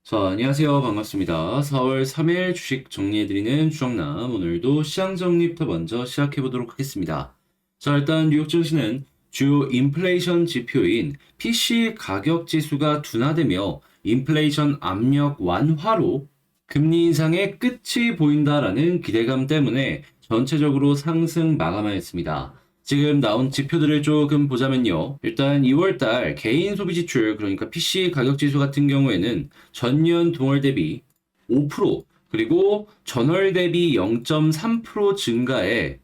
자, 안녕하세요. 반갑습니다. 4월 3일 주식 정리해드리는 주정남. 오늘도 시장 정리부터 먼저 시작해보도록 하겠습니다. 자, 일단 뉴욕 증시는 주요 인플레이션 지표인 PC 가격 지수가 둔화되며 인플레이션 압력 완화로 금리 인상의 끝이 보인다라는 기대감 때문에 전체적으로 상승 마감하였습니다. 지금 나온 지표들을 조금 보자면요. 일단 2월달 개인 소비 지출, 그러니까 PC 가격 지수 같은 경우에는 전년 동월 대비 5%, 그리고 전월 대비 0.3% 증가해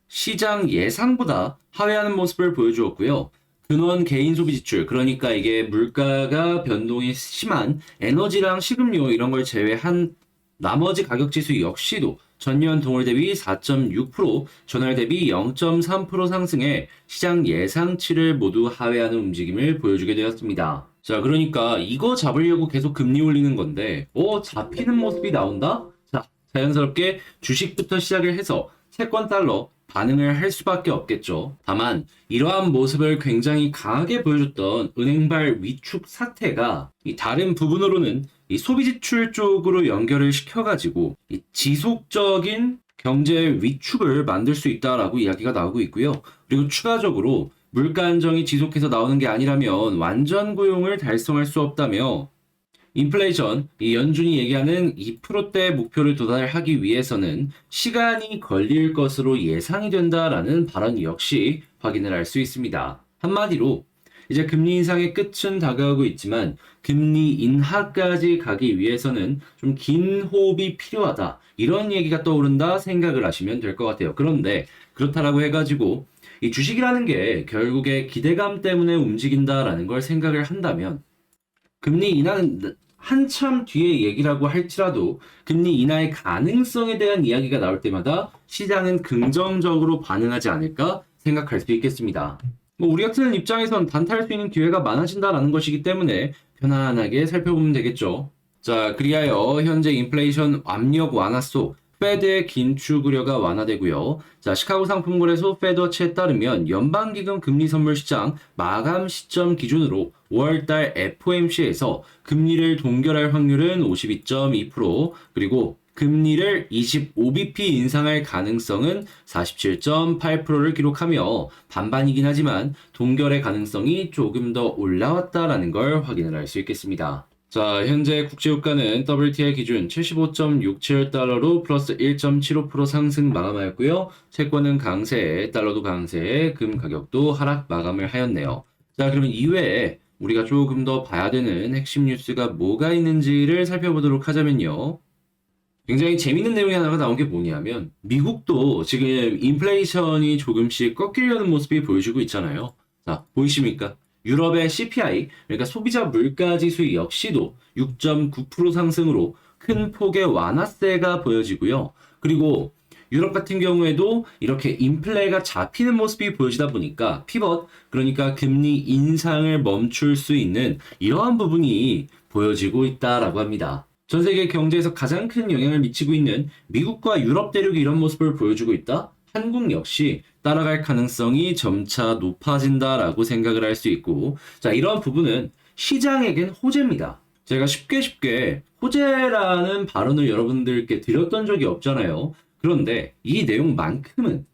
시장 예상보다 하회하는 모습을 보여주었고요. 근원 개인 소비 지출, 그러니까 이게 물가가 변동이 심한 에너지랑 식음료 이런 걸 제외한 나머지 가격 지수 역시도 전년 동월 대비 4.6%, 전월 대비 0.3% 상승해 시장 예상치를 모두 하회하는 움직임을 보여주게 되었습니다. 자, 그러니까 이거 잡으려고 계속 금리 올리는 건데, 잡히는 모습이 나온다? 자, 자연스럽게 주식부터 시작을 해서 채권 달러 반응을 할 수밖에 없겠죠. 다만 이러한 모습을 굉장히 강하게 보여줬던 은행발 위축 사태가 이 다른 부분으로는 이 소비 지출 쪽으로 연결을 시켜가지고 이 지속적인 경제 위축을 만들 수 있다라고 이야기가 나오고 있고요. 그리고 추가적으로 물가 안정이 지속해서 나오는 게 아니라면 완전 고용을 달성할 수 없다며 인플레이션, 이 연준이 얘기하는 2%대 목표를 도달하기 위해서는 시간이 걸릴 것으로 예상이 된다라는 발언 역시 확인을 할 수 있습니다. 한마디로 이제 금리 인상의 끝은 다가오고 있지만 금리 인하까지 가기 위해서는 좀 긴 호흡이 필요하다. 이런 얘기가 떠오른다 생각을 하시면 될 것 같아요. 그런데 그렇다라고 해가지고 이 주식이라는 게 결국에 기대감 때문에 움직인다라는 걸 생각을 한다면 금리 인하는 한참 뒤에 얘기라고 할지라도 금리 인하의 가능성에 대한 이야기가 나올 때마다 시장은 긍정적으로 반응하지 않을까 생각할 수 있겠습니다. 우리 같은 입장에선 단타할 수 있는 기회가 많아진다라는 것이기 때문에 편안하게 살펴보면 되겠죠. 자, 그리하여 현재 인플레이션 압력 완화 속 페드의 긴축 우려가 완화되고요. 자, 시카고 상품거래소 페드워치에 따르면 연방기금 금리 선물 시장 마감 시점 기준으로 5월달 FOMC에서 금리를 동결할 확률은 52.2%, 그리고 금리를 25bp 인상할 가능성은 47.8%를 기록하며 반반이긴 하지만 동결의 가능성이 조금 더 올라왔다라는 걸 확인을 할 수 있겠습니다. 자, 현재 국제유가는 WTI 기준 75.67달러로 플러스 1.75% 상승 마감하였고요. 채권은 강세, 달러도 강세, 금 가격도 하락 마감을 하였네요. 자, 그러면 이외에 우리가 조금 더 봐야 되는 핵심 뉴스가 뭐가 있는지를 살펴보도록 하자면요. 굉장히 재밌는 내용이 하나가 나온 게 뭐냐면 미국도 지금 인플레이션이 조금씩 꺾이려는 모습이 보여주고 있잖아요. 자, 보이십니까? 유럽의 CPI, 그러니까 소비자 물가 지수 역시도 6.9% 상승으로 큰 폭의 완화세가 보여지고요. 그리고 유럽 같은 경우에도 이렇게 인플레가 잡히는 모습이 보여지다 보니까 피벗, 그러니까 금리 인상을 멈출 수 있는 이러한 부분이 보여지고 있다라고 합니다. 전 세계 경제에서 가장 큰 영향을 미치고 있는 미국과 유럽 대륙이 이런 모습을 보여주고 있다? 한국 역시 따라갈 가능성이 점차 높아진다라고 생각을 할 수 있고, 자, 이런 부분은 시장에겐 호재입니다. 제가 쉽게 호재라는 발언을 여러분들께 드렸던 적이 없잖아요. 그런데 이 내용만큼은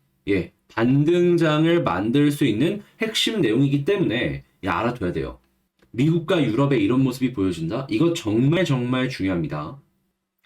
반등장을 만들 수 있는 핵심 내용이기 때문에 알아둬야 돼요. 미국과 유럽의 이런 모습이 보여진다? 이거 정말 중요합니다.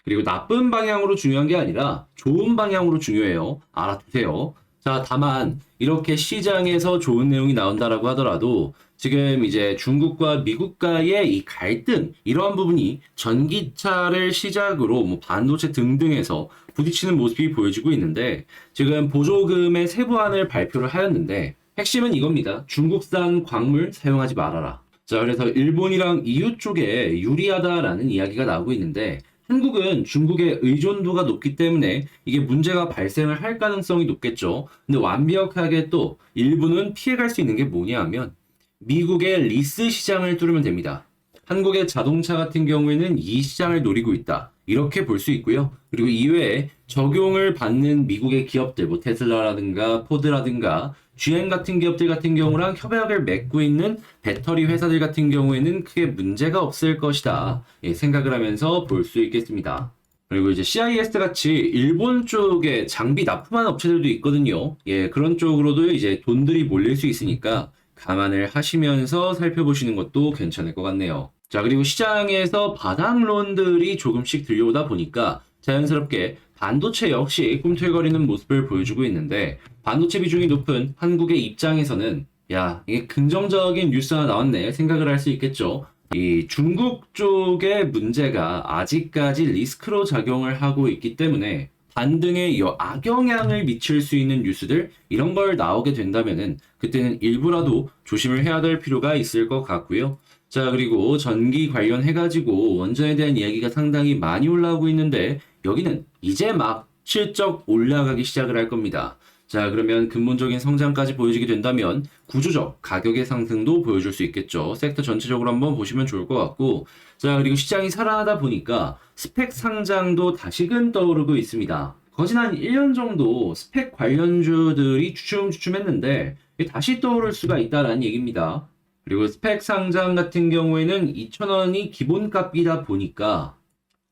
그리고 나쁜 방향으로 중요한 게 아니라 좋은 방향으로 중요해요. 알아두세요. 자, 다만 이렇게 시장에서 좋은 내용이 나온다라고 하더라도 지금 이제 중국과 미국과의 이 갈등, 이러한 부분이 전기차를 시작으로 뭐 반도체 등등에서 부딪히는 모습이 보여지고 있는데, 지금 보조금의 세부안을 발표를 하였는데 핵심은 이겁니다. 중국산 광물 사용하지 말아라. 자, 그래서 일본이랑 EU 쪽에 유리하다라는 이야기가 나오고 있는데, 한국은 중국의 의존도가 높기 때문에 이게 문제가 발생을 할 가능성이 높겠죠. 근데 완벽하게 또 일본은 피해갈 수 있는 게 뭐냐 하면 미국의 리스 시장을 뚫으면 됩니다. 한국의 자동차 같은 경우에는 이 시장을 노리고 있다. 이렇게 볼 수 있고요. 그리고 이외에 적용을 받는 미국의 기업들, 뭐 테슬라라든가 포드라든가 GM 같은 기업들 같은 경우랑 협약을 맺고 있는 배터리 회사들 같은 경우에는 크게 문제가 없을 것이다. 예, 생각을 하면서 볼 수 있겠습니다. 그리고 이제 CIS 같이 일본 쪽에 장비 납품하는 업체들도 있거든요. 예, 그런 쪽으로도 이제 돈들이 몰릴 수 있으니까 감안을 하시면서 살펴보시는 것도 괜찮을 것 같네요. 자, 그리고 시장에서 바닥론들이 조금씩 들려오다 보니까 자연스럽게 반도체 역시 꿈틀거리는 모습을 보여주고 있는데, 반도체 비중이 높은 한국의 입장에서는 야, 이게 긍정적인 뉴스 하나 나왔네 생각을 할 수 있겠죠. 이 중국 쪽의 문제가 아직까지 리스크로 작용을 하고 있기 때문에 반등에 악영향을 미칠 수 있는 뉴스들 이런 걸 나오게 된다면은 그때는 일부라도 조심을 해야 될 필요가 있을 것 같고요. 자, 그리고 전기 관련해가지고 원전에 대한 이야기가 상당히 많이 올라오고 있는데 여기는 이제 막 실적 올라가기 시작을 할 겁니다. 자, 그러면 근본적인 성장까지 보여지게 된다면 구조적 가격의 상승도 보여줄 수 있겠죠. 섹터 전체적으로 한번 보시면 좋을 것 같고, 자, 그리고 시장이 살아나다 보니까 스펙 상장도 다시금 떠오르고 있습니다. 거진 한 1년 정도 스펙 관련주들이 주춤주춤했는데 다시 떠오를 수가 있다는 얘기입니다. 그리고 스펙 상장 같은 경우에는 2,000원이 기본값이다 보니까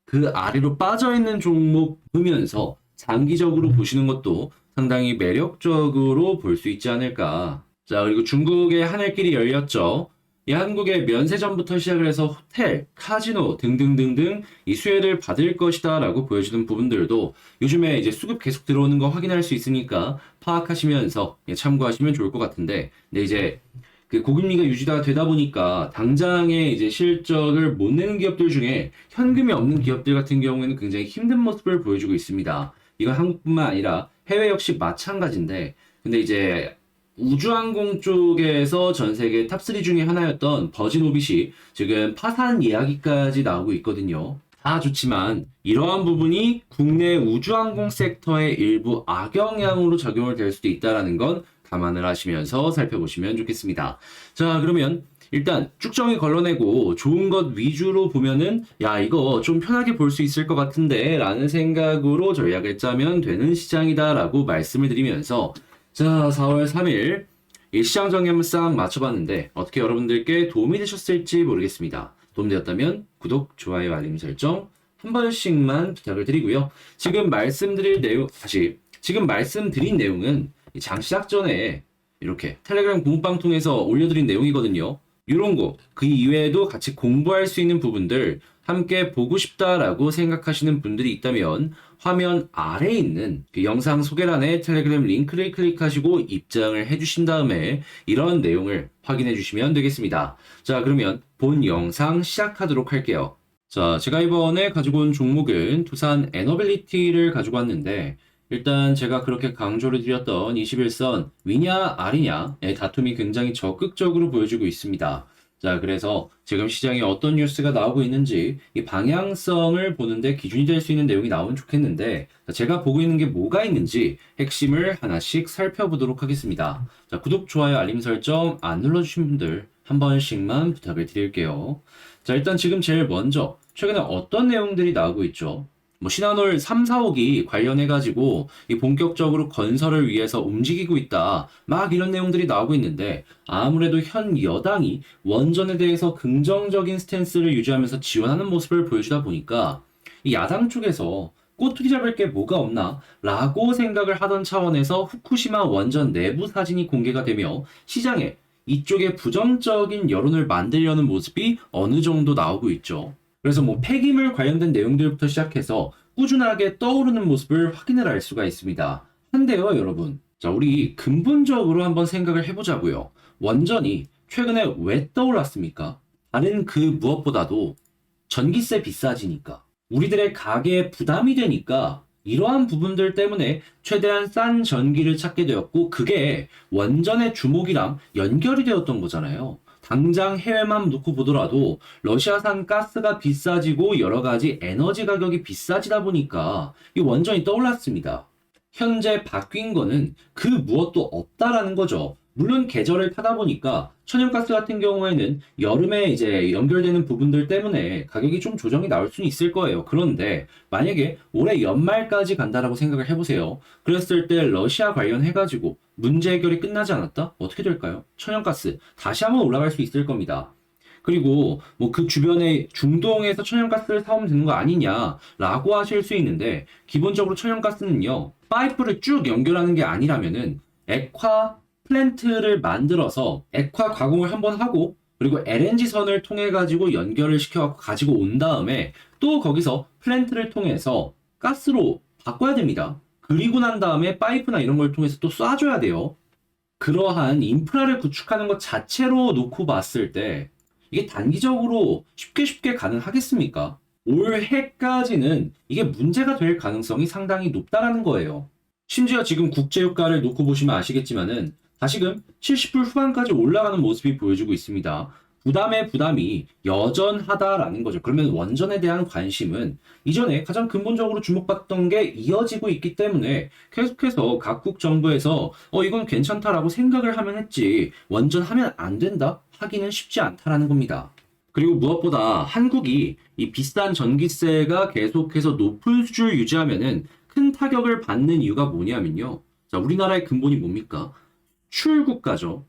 그 아래로 빠져있는 종목 보면서 장기적으로 보시는 것도 상당히 매력적으로 볼 수 있지 않을까. 자, 그리고 중국의 하늘길이 열렸죠. 이 한국의 면세점부터 시작을 해서 호텔, 카지노 등등등등 이 수혜를 받을 것이다 라고 보여주는 부분들도 요즘에 이제 수급 계속 들어오는 거 확인할 수 있으니까 파악하시면서 참고하시면 좋을 것 같은데, 근데 이제 그 고금리가 유지가 되다 보니까 당장의 이제 실적을 못 내는 기업들 중에 현금이 없는 기업들 같은 경우에는 굉장히 힘든 모습을 보여주고 있습니다. 이건 한국뿐만 아니라 해외 역시 마찬가지인데, 근데 이제 우주항공 쪽에서 전 세계 탑3 중에 하나였던 버진 오빗이 지금 파산 이야기까지 나오고 있거든요. 다 좋지만 이러한 부분이 국내 우주항공 섹터의 일부 악영향으로 작용을 될 수도 있다는 건 감안을 하시면서 살펴보시면 좋겠습니다. 자, 그러면 일단 쭉정이 걸러내고 좋은 것 위주로 보면은 야, 이거 좀 편하게 볼 수 있을 것 같은데 라는 생각으로 전략을 짜면 되는 시장이다 라고 말씀을 드리면서, 자, 4월 3일 이 시장 정리 한번 싹 맞춰봤는데 어떻게 여러분들께 도움이 되셨을지 모르겠습니다. 도움되었다면 구독, 좋아요, 알림 설정 한 번씩만 부탁을 드리고요. 지금 말씀드린 내용은 장 시작 전에 이렇게 텔레그램 공부방 통해서 올려드린 내용이거든요. 이런 거, 그 이외에도 같이 공부할 수 있는 부분들 함께 보고 싶다라고 생각하시는 분들이 있다면 화면 아래에 있는 그 영상 소개란에 텔레그램 링크를 클릭하시고 입장을 해주신 다음에 이런 내용을 확인해 주시면 되겠습니다. 자, 그러면 본 영상 시작하도록 할게요. 자, 제가 이번에 가지고 온 종목은 두산 에너빌리티를 가지고 왔는데, 일단 제가 그렇게 강조를 드렸던 21선 위냐 아니냐의 다툼이 굉장히 적극적으로 보여지고 있습니다. 자, 그래서 지금 시장에 어떤 뉴스가 나오고 있는지 이 방향성을 보는데 기준이 될 수 있는 내용이 나오면 좋겠는데, 제가 보고 있는 게 뭐가 있는지 핵심을 하나씩 살펴보도록 하겠습니다. 자, 구독, 좋아요, 알림 설정 안 눌러주신 분들 한 번씩만 부탁을 드릴게요. 자, 일단 지금 제일 먼저 최근에 어떤 내용들이 나오고 있죠? 신한울 3, 4호기 관련해가지고 이 본격적으로 건설을 위해서 움직이고 있다. 막 이런 내용들이 나오고 있는데, 아무래도 현 여당이 원전에 대해서 긍정적인 스탠스를 유지하면서 지원하는 모습을 보여주다 보니까 이 야당 쪽에서 꼬투리 잡을 게 뭐가 없나 라고 생각을 하던 차원에서 후쿠시마 원전 내부 사진이 공개가 되며 시장에 이쪽에 부정적인 여론을 만들려는 모습이 어느 정도 나오고 있죠. 그래서 폐기물 관련된 내용들부터 시작해서 꾸준하게 떠오르는 모습을 확인을 할 수가 있습니다. 한데요, 여러분. 자, 우리 근본적으로 한번 생각을 해보자고요. 원전이 최근에 왜 떠올랐습니까? 다른 그 무엇보다도 전기세 비싸지니까, 우리들의 가계에 부담이 되니까 이러한 부분들 때문에 최대한 싼 전기를 찾게 되었고, 그게 원전의 주목이랑 연결이 되었던 거잖아요. 당장 해외만 놓고 보더라도 러시아산 가스가 비싸지고 여러 가지 에너지 가격이 비싸지다 보니까 이 원전이 떠올랐습니다. 현재 바뀐 거는 그 무엇도 없다라는 거죠. 물론 계절을 타다 보니까 천연가스 같은 경우에는 여름에 이제 연결되는 부분들 때문에 가격이 좀 조정이 나올 수는 있을 거예요. 그런데 만약에 올해 연말까지 간다라고 생각을 해보세요. 그랬을 때 러시아 관련해가지고 문제 해결이 끝나지 않았다? 어떻게 될까요? 천연가스 다시 한번 올라갈 수 있을 겁니다. 그리고 뭐 그 주변에 중동에서 천연가스를 사오면 되는 거 아니냐라고 하실 수 있는데 기본적으로 천연가스는요 파이프를 쭉 연결하는 게 아니라면은 액화 플랜트를 만들어서 액화 가공을 한번 하고 그리고 LNG 선을 통해 가지고 연결을 시켜 가지고 온 다음에 또 거기서 플랜트를 통해서 가스로 바꿔야 됩니다. 그리고 난 다음에 파이프나 이런 걸 통해서 또 쏴줘야 돼요. 그러한 인프라를 구축하는 것 자체로 놓고 봤을 때 이게 단기적으로 쉽게 가능하겠습니까? 올해까지는 이게 문제가 될 가능성이 상당히 높다라는 거예요. 심지어 지금 국제유가를 놓고 보시면 아시겠지만은 다시금 70불 후반까지 올라가는 모습이 보여지고 있습니다. 부담의 부담이 여전하다라는 거죠. 그러면 원전에 대한 관심은 이전에 가장 근본적으로 주목받던 게 이어지고 있기 때문에 계속해서 각국 정부에서 이건 괜찮다라고 생각을 하면 했지 원전 하면 안 된다 하기는 쉽지 않다라는 겁니다. 그리고 무엇보다 한국이 이 비싼 전기세가 계속해서 높은 수준을 유지하면은 큰 타격을 받는 이유가 뭐냐면요. 자, 우리나라의 근본이 뭡니까? 수출국가죠.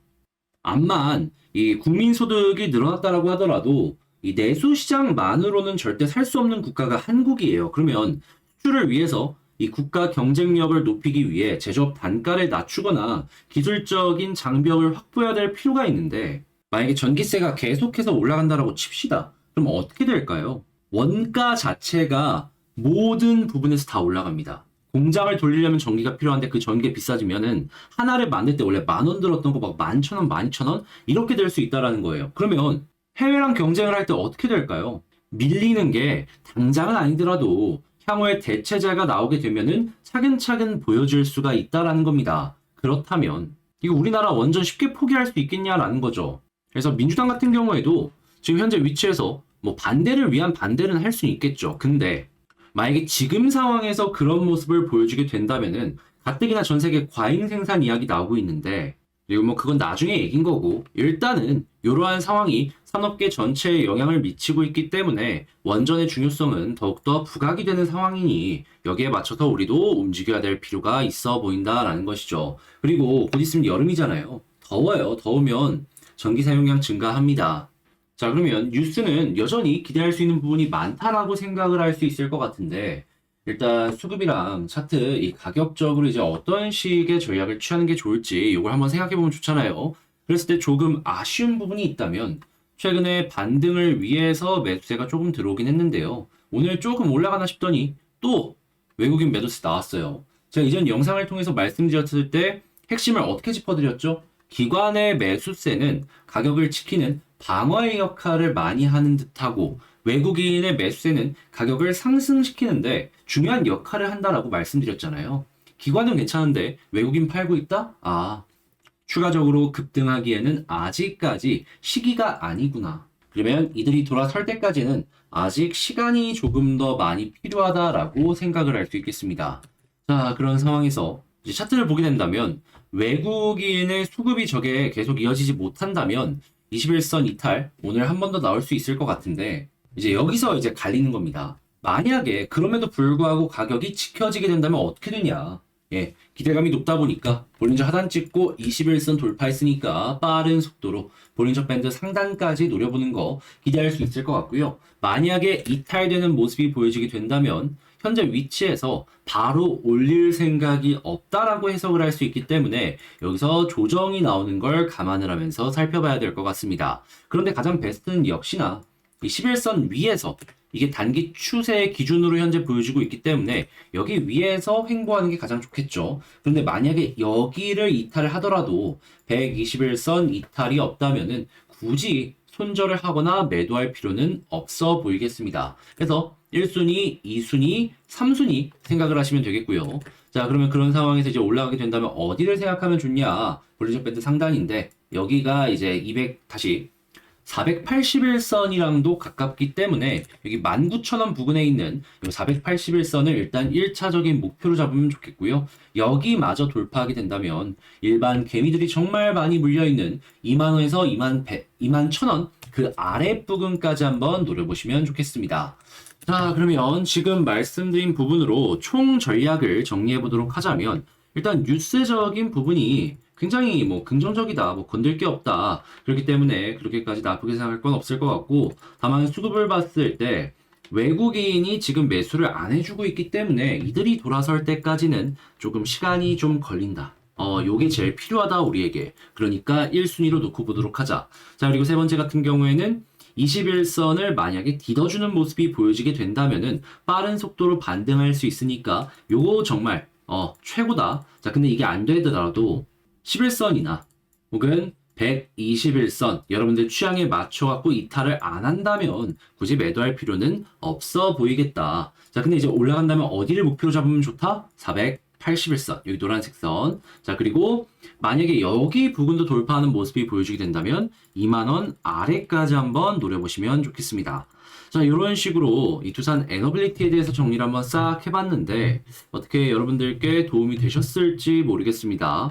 암만 이 국민소득이 늘어났다라고 하더라도 이 내수 시장만으로는 절대 살 수 없는 국가가 한국이에요. 그러면 수출을 위해서 이 국가 경쟁력을 높이기 위해 제조업 단가를 낮추거나 기술적인 장벽을 확보해야 될 필요가 있는데 만약에 전기세가 계속해서 올라간다라고 칩시다. 그럼 어떻게 될까요? 원가 자체가 모든 부분에서 다 올라갑니다. 공장을 돌리려면 전기가 필요한데 그 전기가 비싸지면은 하나를 만들 때 원래 10,000원 들었던 거 막 11,000원, 12,000원 이렇게 될 수 있다라는 거예요. 그러면 해외랑 경쟁을 할 때 어떻게 될까요? 밀리는 게 당장은 아니더라도 향후에 대체제가 나오게 되면은 차근차근 보여줄 수가 있다라는 겁니다. 그렇다면 이거 우리나라 원전 쉽게 포기할 수 있겠냐라는 거죠. 그래서 민주당 같은 경우에도 지금 현재 위치에서 뭐 반대를 위한 반대는 할 수는 있겠죠. 근데 만약에 지금 상황에서 그런 모습을 보여주게 된다면은 가뜩이나 전 세계 과잉 생산 이야기 나오고 있는데 그리고 뭐 그건 나중에 얘긴 거고 일단은 이러한 상황이 산업계 전체에 영향을 미치고 있기 때문에 원전의 중요성은 더욱더 부각이 되는 상황이니 여기에 맞춰서 우리도 움직여야 될 필요가 있어 보인다라는 것이죠. 그리고 곧 있으면 여름이잖아요. 더워요. 더우면 전기 사용량 증가합니다. 자, 그러면 뉴스는 여전히 기대할 수 있는 부분이 많다라고 생각을 할 수 있을 것 같은데, 일단 수급이랑 차트, 이 가격적으로 이제 어떤 식의 전략을 취하는 게 좋을지 이걸 한번 생각해 보면 좋잖아요. 그랬을 때 조금 아쉬운 부분이 있다면, 최근에 반등을 위해서 매수세가 조금 들어오긴 했는데요. 오늘 조금 올라가나 싶더니 또 외국인 매도세 나왔어요. 제가 이전 영상을 통해서 말씀드렸을 때 핵심을 어떻게 짚어드렸죠? 기관의 매수세는 가격을 지키는 방어의 역할을 많이 하는 듯하고 외국인의 매수세는 가격을 상승시키는데 중요한 역할을 한다라고 말씀드렸잖아요. 기관은 괜찮은데 외국인 팔고 있다? 아, 추가적으로 급등하기에는 아직까지 시기가 아니구나. 그러면 이들이 돌아설 때까지는 아직 시간이 조금 더 많이 필요하다라고 생각을 할 수 있겠습니다. 자, 그런 상황에서 이제 차트를 보게 된다면 외국인의 수급이 저게 계속 이어지지 못한다면 21선 이탈 오늘 한 번 더 나올 수 있을 것 같은데 이제 여기서 이제 갈리는 겁니다. 만약에 그럼에도 불구하고 가격이 지켜지게 된다면 어떻게 되냐? 예, 기대감이 높다 보니까 볼린저 하단 찍고 21선 돌파했으니까 빠른 속도로 볼린저 밴드 상단까지 노려보는 거 기대할 수 있을 것 같고요. 만약에 이탈되는 모습이 보여지게 된다면 현재 위치에서 바로 올릴 생각이 없다라고 해석을 할 수 있기 때문에 여기서 조정이 나오는 걸 감안을 하면서 살펴봐야 될 것 같습니다. 그런데 가장 베스트는 역시나 이 11선 위에서 이게 단기 추세의 기준으로 현재 보여지고 있기 때문에 여기 위에서 횡보하는 게 가장 좋겠죠. 그런데 만약에 여기를 이탈을 하더라도 121선 이탈이 없다면은 굳이 손절을 하거나 매도할 필요는 없어 보이겠습니다. 그래서 1순위, 2순위, 3순위 생각을 하시면 되겠고요. 자, 그러면 그런 상황에서 이제 올라가게 된다면 어디를 생각하면 좋냐? 볼리저 밴드 상단인데 여기가 이제 200 다시 481선이랑도 가깝기 때문에 여기 19,000원 부근에 있는 이 481선을 일단 1차적인 목표로 잡으면 좋겠고요. 여기마저 돌파하게 된다면 일반 개미들이 정말 많이 물려있는 2만원에서 21,000원 그 아래 부근까지 한번 노려보시면 좋겠습니다. 자, 그러면 지금 말씀드린 부분으로 총 전략을 정리해 보도록 하자면 일단 뉴스적인 부분이 굉장히 뭐 긍정적이다, 뭐 건들 게 없다. 그렇기 때문에 그렇게까지 나쁘게 생각할 건 없을 것 같고, 다만 수급을 봤을 때 외국인이 지금 매수를 안 해주고 있기 때문에 이들이 돌아설 때까지는 조금 시간이 좀 걸린다. 요게 제일 필요하다, 우리에게. 그러니까 1순위로 놓고 보도록 하자. 자, 그리고 세 번째 같은 경우에는 21선을 만약에 디뎌주는 모습이 보여지게 된다면은 빠른 속도로 반등할 수 있으니까 요거 정말 최고다. 자, 근데 이게 안 되더라도 11선이나 혹은 121선 여러분들 취향에 맞춰갖고 이탈을 안 한다면 굳이 매도할 필요는 없어 보이겠다. 자, 근데 이제 올라간다면 어디를 목표로 잡으면 좋다? 481선, 여기 노란색 선. 자, 그리고 만약에 여기 부근도 돌파하는 모습이 보여주게 된다면 2만원 아래까지 한번 노려보시면 좋겠습니다. 자, 이런 식으로 이 두산 에너빌리티에 대해서 정리를 한번 싹 해봤는데 어떻게 여러분들께 도움이 되셨을지 모르겠습니다.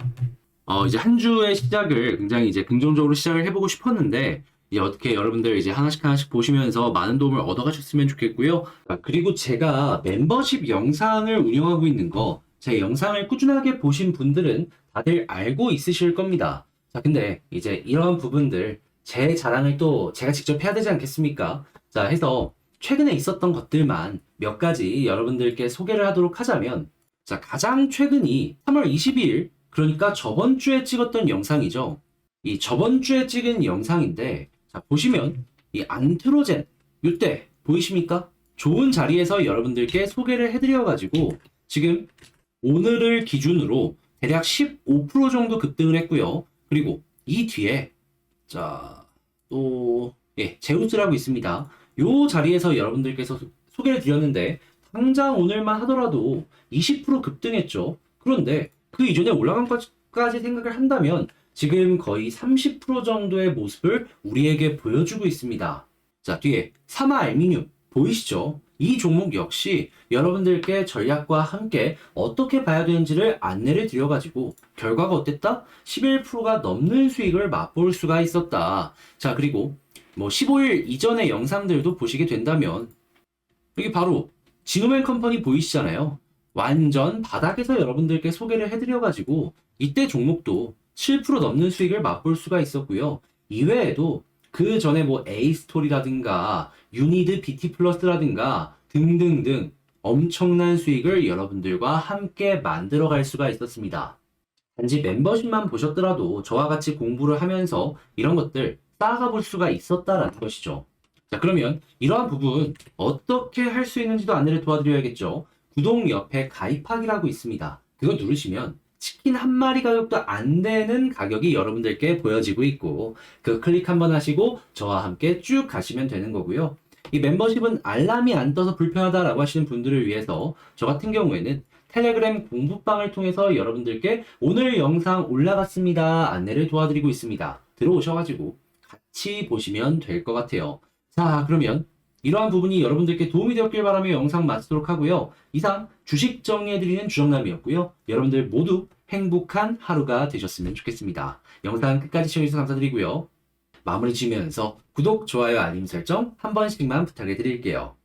이제 한 주의 시작을 굉장히 이제 긍정적으로 시작을 해보고 싶었는데, 이제 어떻게 여러분들 이제 하나씩 보시면서 많은 도움을 얻어가셨으면 좋겠고요. 그리고 제가 멤버십 영상을 운영하고 있는 거, 제 영상을 꾸준하게 보신 분들은 다들 알고 있으실 겁니다. 자, 근데 이제 이런 부분들, 제 자랑을 또 제가 직접 해야 되지 않겠습니까? 자, 해서 최근에 있었던 것들만 몇 가지 여러분들께 소개를 하도록 하자면, 자, 가장 최근이 3월 22일, 그러니까 저번 주에 찍었던 영상이죠. 이 저번 주에 찍은 영상인데, 자, 보시면 이 안트로젠, 이때 보이십니까? 좋은 자리에서 여러분들께 소개를 해드려가지고 지금 오늘을 기준으로 대략 15% 정도 급등을 했고요. 그리고 이 뒤에 자, 또 제우스라고 있습니다. 요 자리에서 여러분들께서 소개를 드렸는데 당장 오늘만 하더라도 20% 급등했죠. 그런데 그 이전에 올라간 것까지 생각을 한다면 지금 거의 30% 정도의 모습을 우리에게 보여주고 있습니다. 자, 뒤에 사마알미늄 보이시죠? 이 종목 역시 여러분들께 전략과 함께 어떻게 봐야 되는지를 안내를 드려가지고 결과가 어땠다? 11%가 넘는 수익을 맛볼 수가 있었다. 자, 그리고 뭐 15일 이전의 영상들도 보시게 된다면 여기 바로 진호맨 컴퍼니 보이시잖아요. 완전 바닥에서 여러분들께 소개를 해드려가지고 이때 종목도 7% 넘는 수익을 맛볼 수가 있었고요. 이외에도 그 전에 뭐 A스토리라든가 유니드 BT 플러스라든가 등등등 엄청난 수익을 여러분들과 함께 만들어갈 수가 있었습니다. 단지 멤버십만 보셨더라도 저와 같이 공부를 하면서 이런 것들 쌓아가 볼 수가 있었다라는 것이죠. 자, 그러면 이러한 부분 어떻게 할 수 있는지도 안내를 도와드려야겠죠. 구독 옆에 가입하기라고 있습니다. 그거 누르시면 치킨 한 마리 가격도 안 되는 가격이 여러분들께 보여지고 있고 그 클릭 한번 하시고 저와 함께 쭉 가시면 되는 거고요. 이 멤버십은 알람이 안 떠서 불편하다라고 하시는 분들을 위해서 저 같은 경우에는 텔레그램 공부방을 통해서 여러분들께 오늘 영상 올라갔습니다 안내를 도와드리고 있습니다. 들어오셔가지고 같이 보시면 될 것 같아요. 자, 그러면 이러한 부분이 여러분들께 도움이 되었길 바라며 영상 마치도록 하고요. 이상 주식 정리해드리는 주정남이었고요. 여러분들 모두 행복한 하루가 되셨으면 좋겠습니다. 영상 끝까지 시청해주셔서 감사드리고요. 마무리 지으면서 구독, 좋아요, 알림 설정 한 번씩만 부탁해 드릴게요.